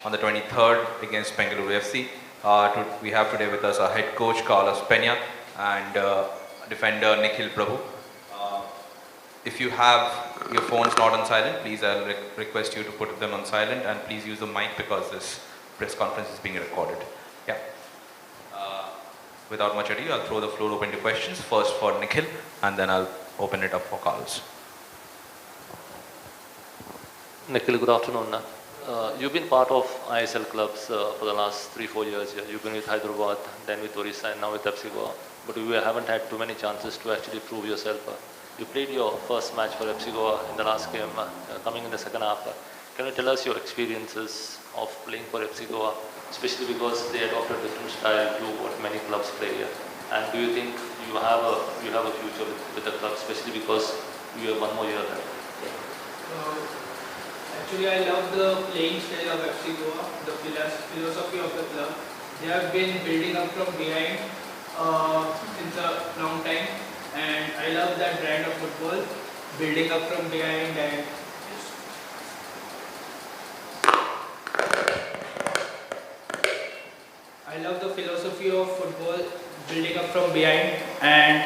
on the 23rd against Bengaluru FC. We have today with us our head coach Carlos Pena and defender Nikhil Prabhu. If you have your phones not on silent, please I'll request you to put them on silent, and please use the mic because this press conference is being recorded. Yeah. Without much ado, I'll throw the floor open to questions. First for Nikhil, and then I'll open it up for Carlos. Nikhil, good afternoon. You've been part of ISL clubs for the last 3-4 years. You've been with Hyderabad, then with Orissa, and now with FC Goa. But you haven't had too many chances to actually prove yourself. You played your first match for FC Goa in the last game, coming in the second half. Can you tell us your experiences of playing for FC Goa, especially because they adopted a different style to what many clubs play here? And do you think you have a future with the club, especially because you have one more year left? Actually, I love the playing style of FC Goa, the philosophy of the club. They have been building up from behind since a long time, and I love that brand of football, building up from behind. And I love the philosophy of football, building up from behind, and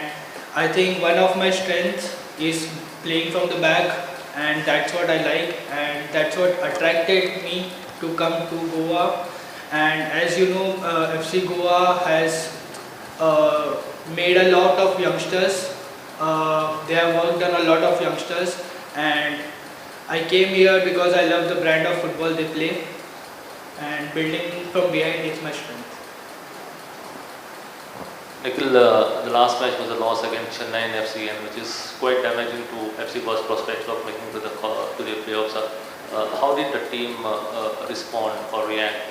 I think one of my strengths is playing from the back, and that's what I like, and that's what attracted me to come to Goa. And as you know, FC Goa has made a lot of youngsters. They have worked on a lot of youngsters, and I came here because I love the brand of football they play, and building from behind is my strength. Nikhil, the last match was a loss against Chennai in FC, and which is quite damaging to FC Goa's prospects of making to the playoffs. How did the team respond or react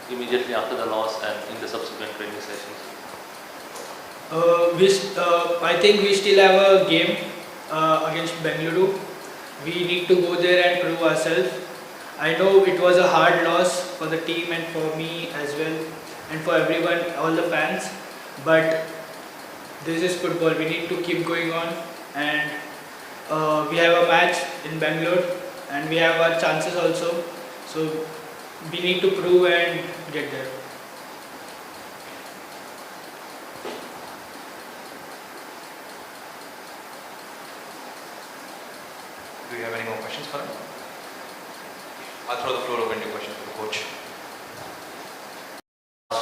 immediately after the loss and in the subsequent training sessions? I think we still have a game against Bengaluru. We need to go there and prove ourselves. I know it was a hard loss for the team and for me as well, and for everyone, all the fans. But this is football. We need to keep going on, and we have a match in Bangalore, and we have our chances also. So we need to prove and get there. Do you have any more questions for him? I'll throw the floor open to questions for the coach.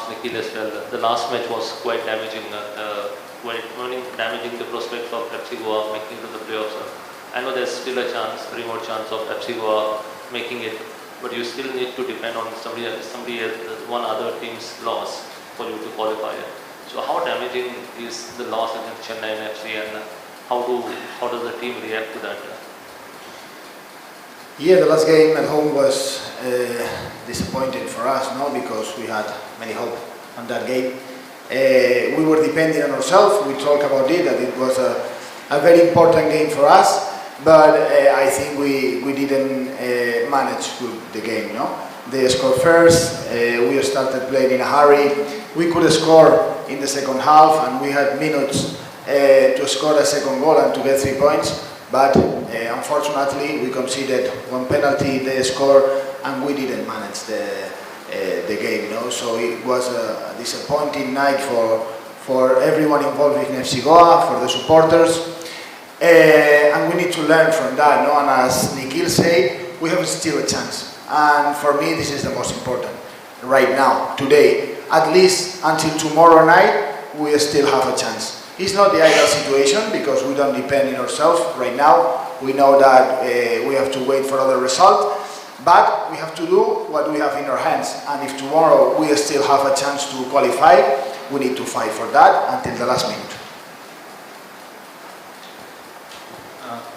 Nikhil as well. The last match was quite damaging, damaging the prospect of FC Goa making it to the playoffs. I know there's still a chance, remote chance of FC Goa making it, but you still need to depend on one other team's loss for you to qualify. So how damaging is the loss against Chennai and FC, and how does the team react to that? Yeah, the last game at home was disappointing for us, no, because we had many hope on that game. We were depending on ourselves. We talked about it, that it was a very important game for us, but I think we didn't manage the game. No, they scored first. We started playing in a hurry. We could score in the second half, and we had minutes to score a second goal and to get 3 points. But unfortunately, we conceded one penalty, they scored, and we didn't manage the game. No? So it was a disappointing night for everyone involved in FC Goa, for the supporters, and we need to learn from that. No? And as Nikhil said, we have still a chance, and for me, this is the most important right now, today. At least until tomorrow night, we still have a chance. It's not the ideal situation because we don't depend on ourselves right now. We know that we have to wait for other results, but we have to do what we have in our hands. And if tomorrow we still have a chance to qualify, we need to fight for that until the last minute.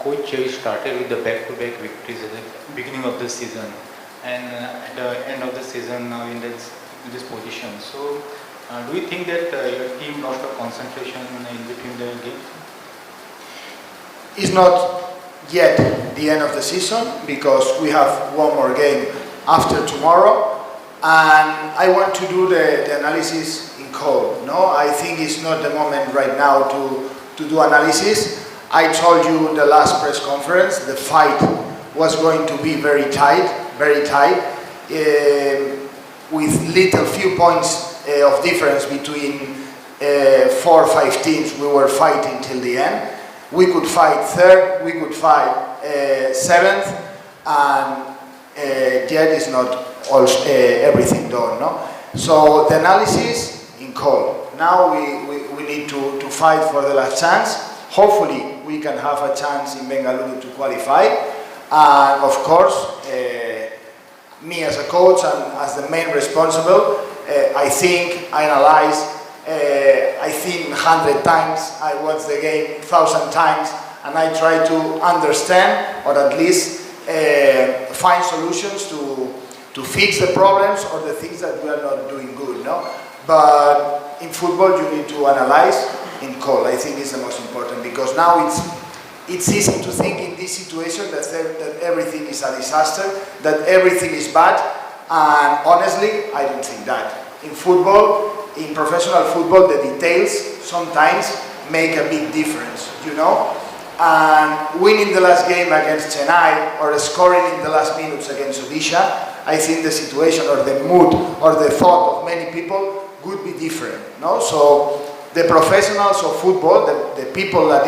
Coach, you started with the back-to-back victories at the beginning of the season, and at the end of the season now in this position. So, do you think that your team lost a concentration in between the games? It's not yet the end of the season because we have one more game after tomorrow, and I want to do the analysis in cold. No, I think it's not the moment right now to do analysis. I told you in the last press conference the fight was going to be very tight, with little few points of difference between 4 or 5 teams, we were fighting till the end. We could fight third, we could fight seventh, and yet it's not everything done. No? So the analysis in call. Now we need to fight for the last chance. Hopefully we can have a chance in Bengaluru to qualify. And of course, me as a coach and as the main responsible, I think, I analyze, I think 100 times, I watch the game 1,000 times, and I try to understand, or at least find solutions to fix the problems or the things that we are not doing good. No? But in football you need to analyze in call. I think it's the most important, because now it's easy to think in this situation that everything is a disaster, that everything is bad, and honestly I don't think that. In football, in professional football, the details sometimes make a big difference, you know? And winning the last game against Chennai or scoring in the last minutes against Odisha, I think the situation or the mood or the thought of many people would be different. No? So the professionals of football, the people that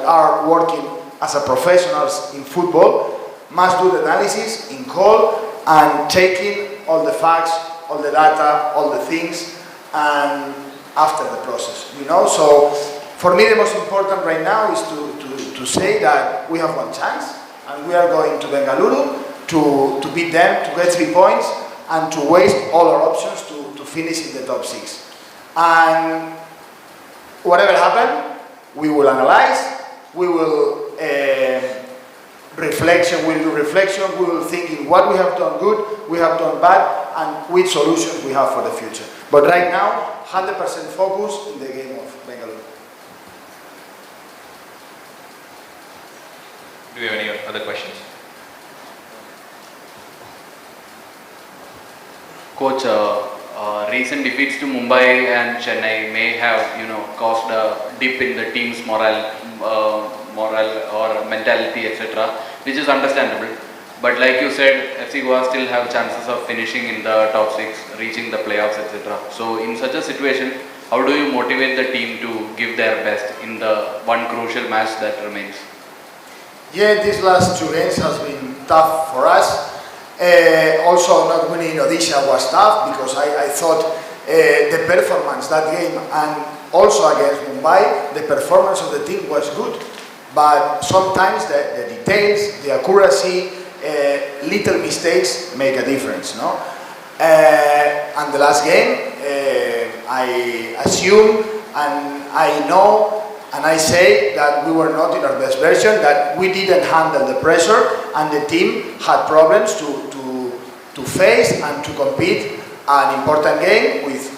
are working as a professionals in football, must do the analysis in call and taking all the facts, all the data, all the things, and after the process. You know, so for me the most important right now is to say that we have one chance, and we are going to Bengaluru to beat them, to get 3 points, and to waste all our options to finish in the top 6. And whatever happens, we will analyze, we will do reflection, we will think in what we have done good, we have done bad, and which solutions we have for the future. But right now, 100% focus in the game of Bengaluru. Do you have any other questions? Coach, recent defeats to Mumbai and Chennai may have, caused a dip in the team's morale or mentality, etc., which is understandable. But like you said, FC Goa still have chances of finishing in the top 6, reaching the playoffs, etc. So in such a situation, how do you motivate the team to give their best in the one crucial match that remains? Yeah, these last 2 games has been tough for us. Also, not winning in Odisha was tough, because I thought the performance that game, and also against Mumbai, the performance of the team was good. But sometimes the details, the accuracy, little mistakes make a difference. No? And the last game, I assume and I know and I say that we were not in our best version, that we didn't handle the pressure, and the team had problems to face and to compete an important game with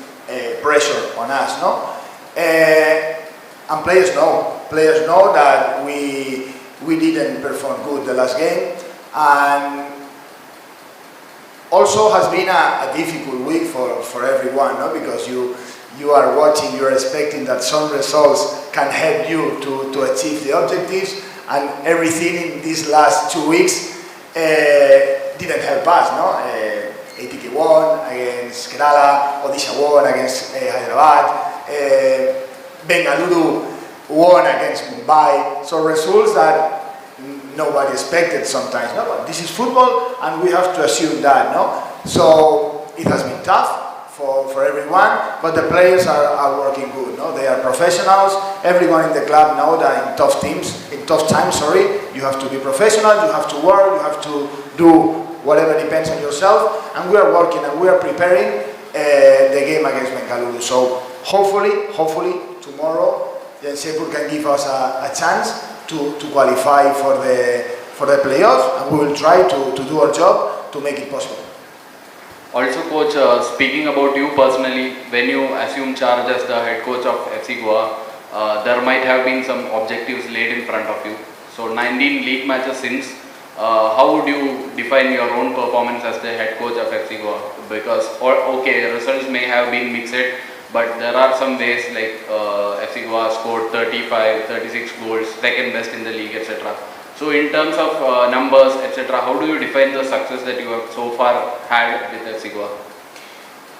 pressure on us. No? And players know that we didn't perform good the last game, and also has been a difficult week for everyone, no? Because you are watching, you are expecting that some results can help you to achieve the objectives, and everything in these last 2 weeks didn't help us, no? ATK won against Kerala, Odisha won against Hyderabad, Bengaluru won against Mumbai. So results that nobody expected sometimes, no? But this is football, and we have to assume that, no? So it has been tough for everyone, but the players are working good, no? They are professionals. Everyone in the club knows that in tough times, you have to be professional, you have to work, you have to do whatever depends on yourself, and we are working and we are preparing the game against Bengaluru. So hopefully tomorrow Jansepur can give us a chance to qualify for the playoffs, and we will try to do our job to make it possible. Also, Coach, speaking about you personally, when you assume charge as the head coach of FC Goa, there might have been some objectives laid in front of you. So 19 league matches since, how would you define your own performance as the head coach of FC Goa? Because, okay, results may have been mixed, but there are some ways like FC Goa scored 35, 36 goals, second best in the league, etc. So in terms of numbers, etc., how do you define the success that you have so far had with FC Goa?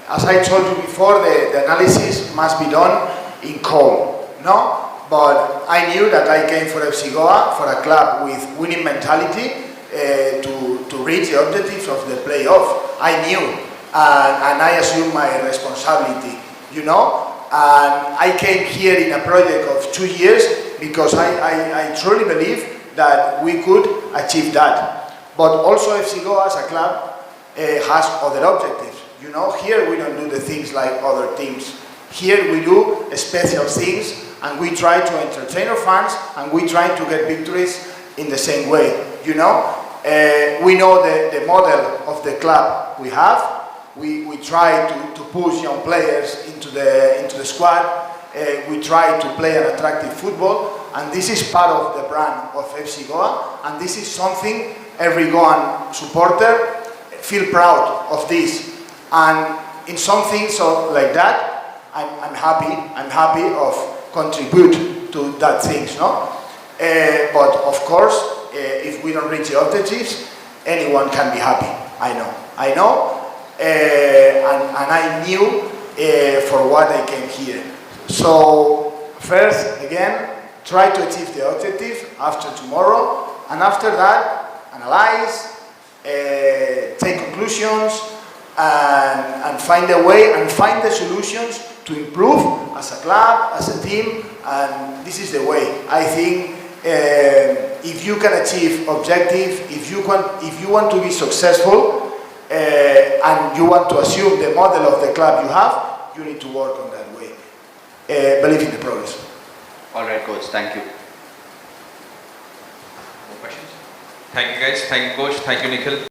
As I told you before, the analysis must be done in calm, no? But I knew that I came for FC Goa, for a club with winning mentality, to reach the objectives of the playoff. I knew, and I assumed my responsibility, you know? And I came here in a project of 2 years because I truly believe that we could achieve that. But also FC Goa as a club has other objectives. You know, here we don't do the things like other teams. Here we do special things, and we try to entertain our fans, and we try to get victories in the same way. You know, we know the model of the club we have. We try to push young players into the squad. We try to play an attractive football, and this is part of the brand of FC Goa, and this is something every Goan supporter feel proud of this. And in some things like that, I'm happy. I'm happy of contribute to that things, no? But of course, if we don't reach the objectives, anyone can be happy. I know, and I knew for what I came here. So first, again, try to achieve the objective after tomorrow, and after that, analyze, take conclusions, and find a way and find the solutions to improve as a club, as a team, and this is the way. I think if you can achieve objective, if you want to be successful, and you want to assume the model of the club you have, you need to work on that way. Believe in the progress. All right, coach. Thank you. More questions? Thank you, guys. Thank you, coach. Thank you, Nikhil.